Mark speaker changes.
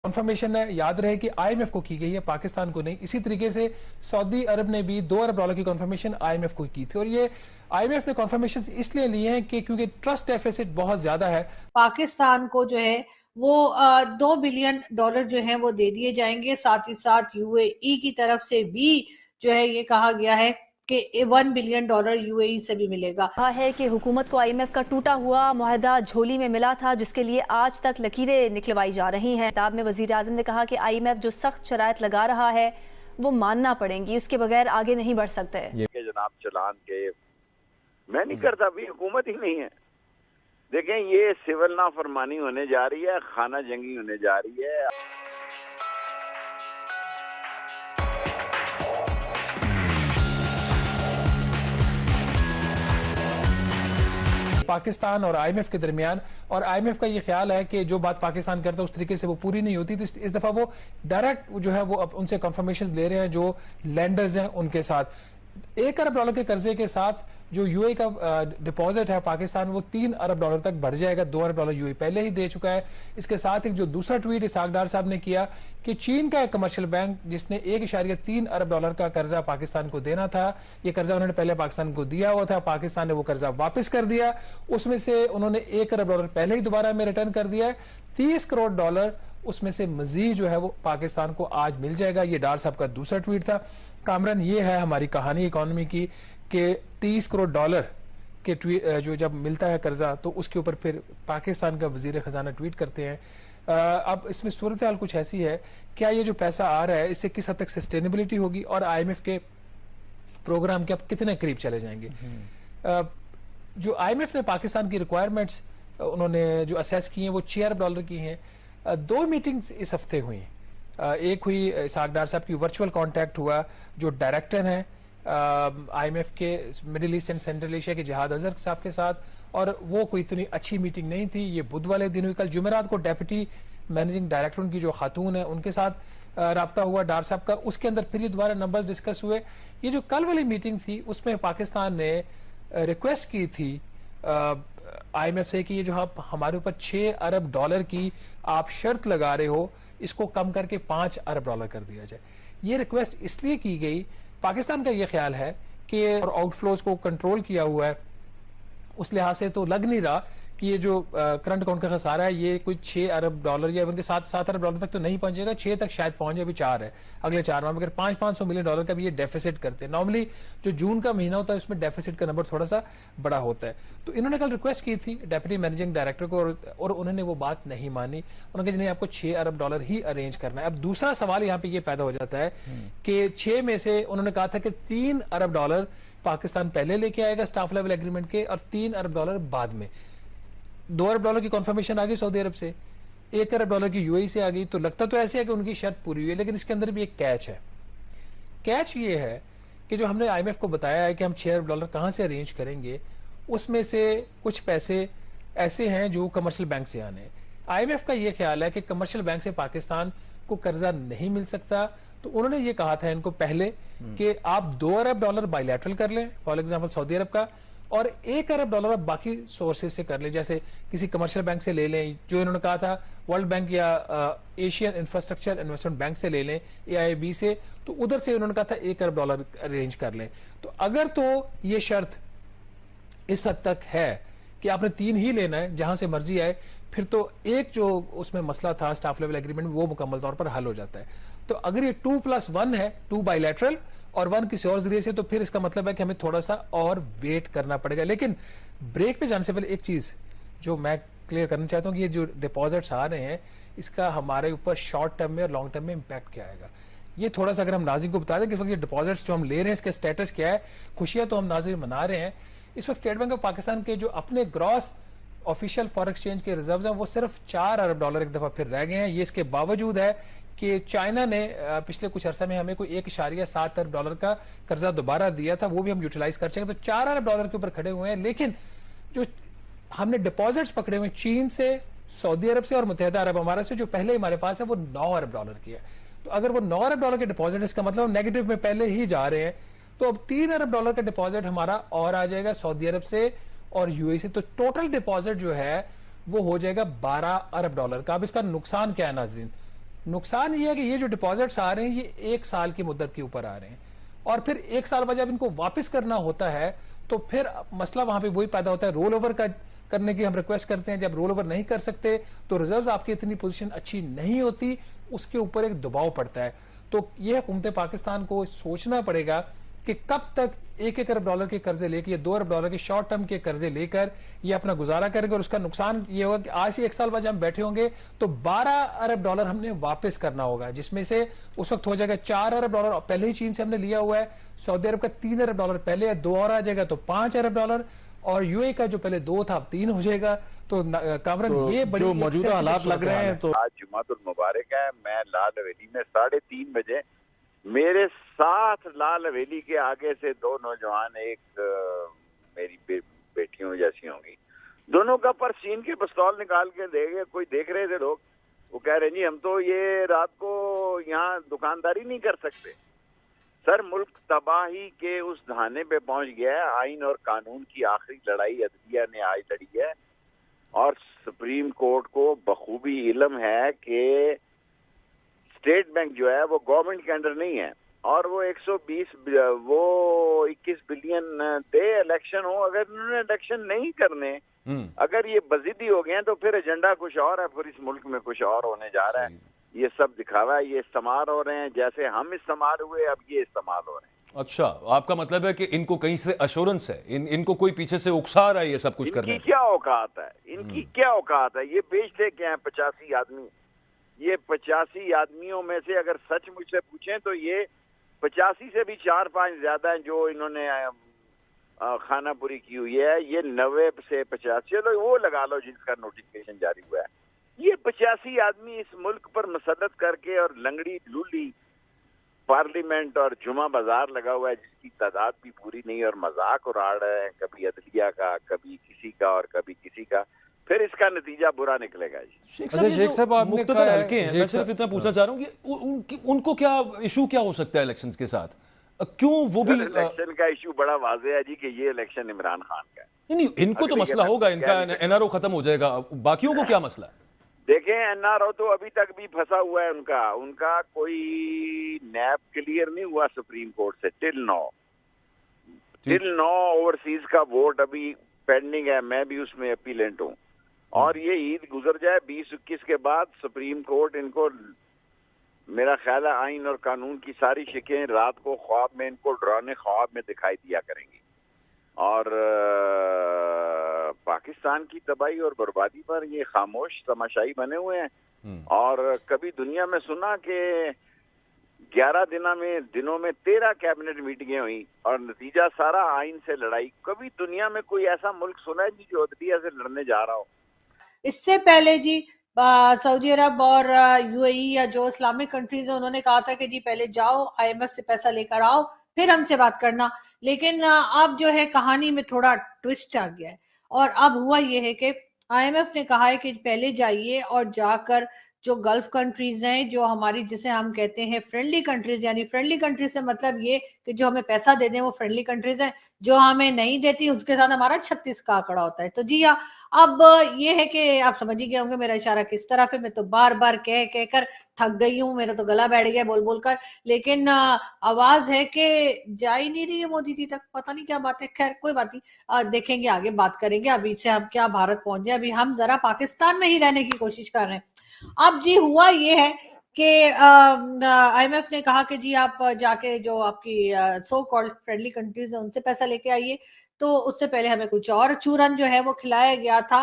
Speaker 1: Conformation है, याद रहे कि आईएमएफ को की गई है, पाकिस्तान को नहीं। इसी तरीके से सऊदी अरब ने भी $2 अरब की कॉन्फर्मेशन आईएमएफ को की थी और ये आईएमएफ ने कॉन्फर्मेशन इसलिए लिए हैं कि क्योंकि ट्रस्ट डेफिसिट बहुत ज्यादा है।
Speaker 2: पाकिस्तान को जो है वो $2 बिलियन जो है वो दे दिए जाएंगे। साथ ही साथ यूएई की तरफ से भी जो है ये कहा गया है कि $1 बिलियन यूएई से भी मिलेगा।
Speaker 3: कहा है कि हुकूमत को आईएमएफ का टूटा हुआ मुआहदा झोली में मिला था, जिसके लिए आज तक लकीरें निकलवाई जा रही हैं। किताब में वजीर आजम ने कहा कि आईएमएफ जो सख्त शराइत लगा रहा है वो मानना पड़ेंगी, उसके बगैर आगे नहीं बढ़ सकते।
Speaker 4: ये जनाब चलान के मैं नहीं करता, अभी हुकूमत ही नहीं है। देखें, ये सिविल नाफरमानी होने जा रही है, खाना जंगी होने जा रही है।
Speaker 1: पाकिस्तान और आईएमएफ के दरमियान, और आईएमएफ का ये ख्याल है कि जो बात पाकिस्तान करता है उस तरीके से वो पूरी नहीं होती, तो इस दफा वो डायरेक्ट जो है वो अब उनसे कंफर्मेशंस ले रहे हैं जो लैंडर्स हैं उनके साथ। $1 अरब के कर्जे के साथ जो यूएई का डिपॉजिट है पाकिस्तान, वो $3 अरब तक बढ़ जाएगा। $2 अरब यूएई पहले ही दे चुका है। इसके साथ एक जो दूसरा ट्वीट इसहाक डार साहब ने किया कि चीन का एक कमर्शियल बैंक जिसने $1.3 अरब का कर्जा पाकिस्तान को देना था, ये कर्जा उन्होंने पहले पाकिस्तान को दिया हुआ था, पाकिस्तान ने वो कर्जा वापस कर दिया। उसमें से उन्होंने $1 अरब पहले ही दोबारा में रिटर्न कर दिया है। $30 करोड़ उसमें से मजीद जो है वो पाकिस्तान को आज मिल जाएगा। ये डार साहब का दूसरा ट्वीट था। कामरान, ये है हमारी कहानी इकोनॉमी की कि $30 करोड़ के जो जब मिलता है कर्जा तो उसके ऊपर फिर पाकिस्तान का वजीर खजाना ट्वीट करते हैं। अब इसमें सूरत हाल कुछ ऐसी है, क्या ये जो पैसा आ रहा है इससे किस हद तक सस्टेनेबिलिटी होगी और आईएमएफ के प्रोग्राम के अब कितने करीब चले जाएंगे। जो आईएमएफ ने पाकिस्तान की रिक्वायरमेंट्स उन्होंने जो असेस की हैं वो $6 अरब की हैं। 2 मीटिंग्स इस हफ्ते हुई। एक हुई इसहाक डार साहब की वर्चुअल कांटेक्ट हुआ, जो डायरेक्टर हैं आईएमएफ के middle east and central Asia के जिहाद अजहर साहब के साथ, और वो कोई इतनी अच्छी मीटिंग नहीं थी। ये बुध वाले दिन हुई। कल जुमेरात को डेप्यूटी मैनेजिंग डायरेक्टर उनकी जो खातून है उनके साथ राब्ता हुआ डार साहब का। उसके अंदर फिर ये दोबारा नंबर्स डिस्कस हुए। ये जो कल वाली मीटिंग थी उसमें पाकिस्तान ने रिक्वेस्ट की थी आईएमएफ से कि ये जो हमारे ऊपर $6 अरब की आप शर्त लगा रहे हो, इसको कम करके $5 अरब कर दिया जाए। ये रिक्वेस्ट इसलिए की गई, पाकिस्तान का ये ख्याल है कि और आउटफ्लोज को कंट्रोल किया हुआ है, उस लिहाज से तो लग नहीं रहा कि ये जो करंट अकाउंट का खसारा है ये कोई $6 अरब या उनके $7 अरब तक तो नहीं पहुंचेगा। 6 तक शायद पहुंच जाए, अभी 4 है। अगले 4 माह में अगर $500 मिलियन का भी ये डेफिसिट करते हैं। नॉर्मली जो जून का महीना होता है उसमें डेफिसिट का नंबर थोड़ा सा बड़ा होता है। तो इन्होंने कल रिक्वेस्ट की थी डेप्यूटी मैनेजिंग डायरेक्टर को और उन्होंने वो बात नहीं मानी। उन्होंने कहा नहीं, आपको $6 अरब ही अरेंज करना है। अब दूसरा सवाल यहाँ पे ये पैदा हो जाता है कि 6 में से उन्होंने कहा था कि $3 अरब पाकिस्तान पहले लेके आएगा स्टाफ लेवल एग्रीमेंट के और $3 अरब बाद में। $2 अरब की कॉन्फर्मेशन आ गई सऊदी अरब से, $1 अरब की यूएई से आ गई। तो लगता तो ऐसे है कि उनकी शर्त पूरी हुई है, लेकिन इसके अंदर भी एक कैच है। कैच ये है कि जो हमने आईएमएफ को बताया है कि हम $6 अरब कहां से अरेंज करेंगे, उसमें से कुछ पैसे ऐसे हैं जो कमर्शियल बैंक से आने। आईएमएफ का ये ख्याल है कि कमर्शियल बैंक से पाकिस्तान को कर्जा नहीं मिल सकता, तो उन्होंने ये कहा था इनको पहले कि आप $2 अरब बायलैटरल कर लें, फॉर एग्जाम्पल सऊदी अरब का, और $1 अरब बाकी सोर्सेज से कर ले, जैसे किसी कमर्शियल बैंक से ले लें, जो इन्होंने कहा था वर्ल्ड बैंक या एशियन इंफ्रास्ट्रक्चर इन्वेस्टमेंट बैंक से ले लें, AIIB से, तो उधर से उन्होंने कहा था $1 अरब अरेंज कर लें। तो अगर तो ये शर्त इस हद तक है कि आपने 3 ही लेना है जहां से मर्जी आए, फिर तो एक जो उसमें मसला था स्टाफ लेवल एग्रीमेंट वो मुकम्मल तौर पर हल हो जाता है। तो अगर ये 2+1 है, 2 बायलैटरल और 1 किसी और जरिए से, तो फिर इसका मतलब है कि हमें थोड़ा सा और वेट करना पड़ेगा। लेकिन ब्रेक पे जाने से पहले एक चीज जो मैं क्लियर करना चाहता हूं कि ये जो डिपॉजिट्स आ रहे हैं इसका हमारे ऊपर शॉर्ट टर्म में और लॉन्ग टर्म में इंपैक्ट क्या आएगा, ये थोड़ा सा अगर हम नाज़रीन को बता दें कि इस वक्त ये डिपॉजिट्स जो हम ले रहे हैं इसका स्टेटस क्या है। खुशियां तो हम नाज़रीन मना रहे हैं। इस वक्त स्टेट बैंक ऑफ पाकिस्तान के जो अपने ग्रॉस ऑफिशियल फॉरेन एक्सचेंज के रिजर्व हैं वो सिर्फ $4 अरब एक दफा फिर रह गए हैं। ये इसके बावजूद है कि चाइना ने पिछले कुछ अरसा में हमें कोई $1.7 अरब का कर्जा दोबारा दिया था, वो भी हम यूटिलाइज कर सकें, तो $4 अरब के ऊपर खड़े हुए हैं। लेकिन जो हमने डिपॉजिट्स पकड़े हुए चीन से, सऊदी अरब से और मुत्तहिदा अरब अमारात से, जो पहले हमारे पास है वो $9 अरब की है। तो अगर वो $9 अरब के डिपॉजिट, इसका मतलब नेगेटिव में पहले ही जा रहे हैं, तो अब $3 अरब का डिपॉजिट हमारा और आ जाएगा सऊदी अरब से और यूएई से। तो टोटल डिपॉजिट जो है वो हो जाएगा $12 अरब का। अब इसका नुकसान क्या है नाज़रीन, नुकसान ये है कि ये जो डिपॉजिट्स आ रहे हैं ये 1 साल की मुद्दत के ऊपर आ रहे हैं, और फिर 1 साल बाद जब इनको वापस करना होता है तो फिर मसला वहां पे वही पैदा होता है। रोल ओवर का करने की हम रिक्वेस्ट करते हैं, जब रोल ओवर नहीं कर सकते तो रिजर्व्स आपकी इतनी पोजीशन अच्छी नहीं होती, उसके ऊपर एक दबाव पड़ता है। तो यह हुकूमत पाकिस्तान को सोचना पड़ेगा कि कब तक 1-1 अरब डॉलर के कर्जे लेकर या 2 अरब डॉलर के शॉर्ट टर्म के कर्जे लेकर ये अपना गुजारा करेंगे, और उसका नुकसान ये होगा कि आज से 1 साल बाद जब हम बैठे होंगे तो 12 अरब डॉलर हमने वापस करना होगा, जिसमें से उस वक्त हो जाएगा 4 अरब डॉलर पहले ही चीन से हमने लिया हुआ है, सऊदी अरब का 3 अरब डॉलर पहले है, 2 और आ जाएगा तो 5 अरब डॉलर, और यूए का जो पहले 2 था अब 3 हो जाएगा। तो कामरान
Speaker 5: तो
Speaker 1: ये
Speaker 5: जो मौजूदा हालात लग रहे हैं, तो
Speaker 4: आज जुमातुल मुबारक है। मैं लाल हवेली में 3:30 बजे मेरे साथ लाल हवेली के आगे से 2 नौजवान, एक मेरी बेटियों जैसी होंगी, दोनों का पर चीन के पिस्तौल निकाल के देखे, कोई देख रहे थे लोग, वो कह रहे जी हम तो ये रात को यहाँ दुकानदारी नहीं कर सकते। सर, मुल्क तबाही के उस धाने पे पहुंच गया है। आइन और कानून की आखिरी लड़ाई अदलिया ने आज लड़ी है, और सुप्रीम कोर्ट को बखूबी इल्म है कि स्टेट बैंक जो है वो गवर्नमेंट के अंडर नहीं है, और वो 21 बिलियन दे इलेक्शन हो। अगर उन्होंने इलेक्शन नहीं करने, अगर ये बजिदी हो गए हैं तो फिर एजेंडा कुछ और है, फिर इस मुल्क में कुछ और होने जा रहा है। ये सब दिखावा है, ये इस्तेमाल हो रहे हैं, जैसे हम इस्तेमाल हुए अब ये इस्तेमाल हो रहे हैं।
Speaker 5: अच्छा, आपका मतलब है कि इनको कहीं से अश्योरेंस है, इनको कोई पीछे से उकसा रहा है ये सब कुछ करने?
Speaker 4: इनकी क्या औकात है, इनकी क्या औकात है? ये बेचते क्या है 85 आदमी? ये 85 आदमियों में से अगर सच मुझसे पूछें तो ये 85 से भी 4-5 ज्यादा हैं जो इन्होंने खानापुरी की हुई है। ये 90 से 85, चलो वो लगा लो जिसका नोटिफिकेशन जारी हुआ है। ये 85 आदमी इस मुल्क पर मसलत करके, और लंगड़ी लूली पार्लियामेंट और जुमा बाजार लगा हुआ है जिसकी तादाद भी पूरी नहीं, और मजाक उड़ा रहे हैं कभी अदलिया का, कभी किसी का और कभी किसी का, फिर इसका नतीजा बुरा निकलेगा जी।
Speaker 5: शेख साहब आपने कहा हल्के हैं, मैं सिर्फ इतना पूछना चाह रहा हूँ कि उनको क्या इशू क्या हो सकता है इलेक्शंस के साथ? क्यों वो भी
Speaker 4: इलेक्शन का इशू बड़ा वाज़ेह है जी कि ये इलेक्शन इमरान खान का है।
Speaker 5: नहीं, इनको तो मसला होगा, इनका एनआरओ खत्म हो जाएगा, बाकियों को क्या मसला है?
Speaker 4: देखें, एनआरओ तो अभी तक भी फंसा हुआ है, उनका कोई नैब क्लियर नहीं हुआ सुप्रीम कोर्ट से टिल नौ ओवरसीज का वोट अभी पेंडिंग है। मैं भी उसमें अपीलेंट हूँ, और ये ईद गुजर जाए 20-21 के बाद सुप्रीम कोर्ट इनको, मेरा ख्याल है आइन और कानून की सारी शिकें रात को ख्वाब में, इनको डराने ख्वाब में दिखाई दिया करेंगी, और पाकिस्तान की तबाही और बर्बादी पर ये खामोश तमाशाई बने हुए हैं। और कभी दुनिया में सुना कि 11 दिनों में 13 कैबिनेट मीटिंगें हुई और नतीजा सारा आइन से लड़ाई। कभी दुनिया में कोई ऐसा मुल्क सुना है जी जो अदलिया से लड़ने जा रहा हो?
Speaker 2: इससे पहले जी सऊदी अरब और यूएई या जो इस्लामिक कंट्रीज है उन्होंने कहा था कि जी पहले जाओ आईएमएफ से पैसा लेकर आओ फिर हमसे बात करना, लेकिन अब जो है कहानी में थोड़ा ट्विस्ट आ गया है, और अब हुआ ये है कि आईएमएफ ने कहा है कि पहले जाइए और जाकर जो गल्फ कंट्रीज हैं, जो हमारी जिसे हम कहते हैं फ्रेंडली कंट्रीज, यानी फ्रेंडली कंट्रीज से मतलब ये कि जो हमें पैसा दे दें वो फ्रेंडली कंट्रीज हैं, जो हमें नहीं देती उसके साथ हमारा 36 का आंकड़ा होता है। तो जी हाँ, अब ये है कि आप समझ ही गए होंगे मेरा इशारा किस तरफ है। मैं तो बार बार कह कर थक गई हूँ, मेरा तो गला बैठ गया बोल बोल कर, लेकिन आवाज है कि जा ही नहीं रही है मोदी जी तक, पता नहीं क्या बात है। खैर कोई बात नहीं, देखेंगे आगे बात करेंगे। अभी से हम क्या भारत पहुंचे, अभी हम जरा पाकिस्तान में ही रहने की कोशिश कर रहे हैं। अब जी हुआ ये है कि आईएमएफ ने कहा कि जी आप जाके जो आपकी सो कॉल्ड फ्रेंडली कंट्रीज है उनसे पैसा लेके आइए। तो उससे पहले हमें कुछ और चूरन जो है वो खिलाया गया था,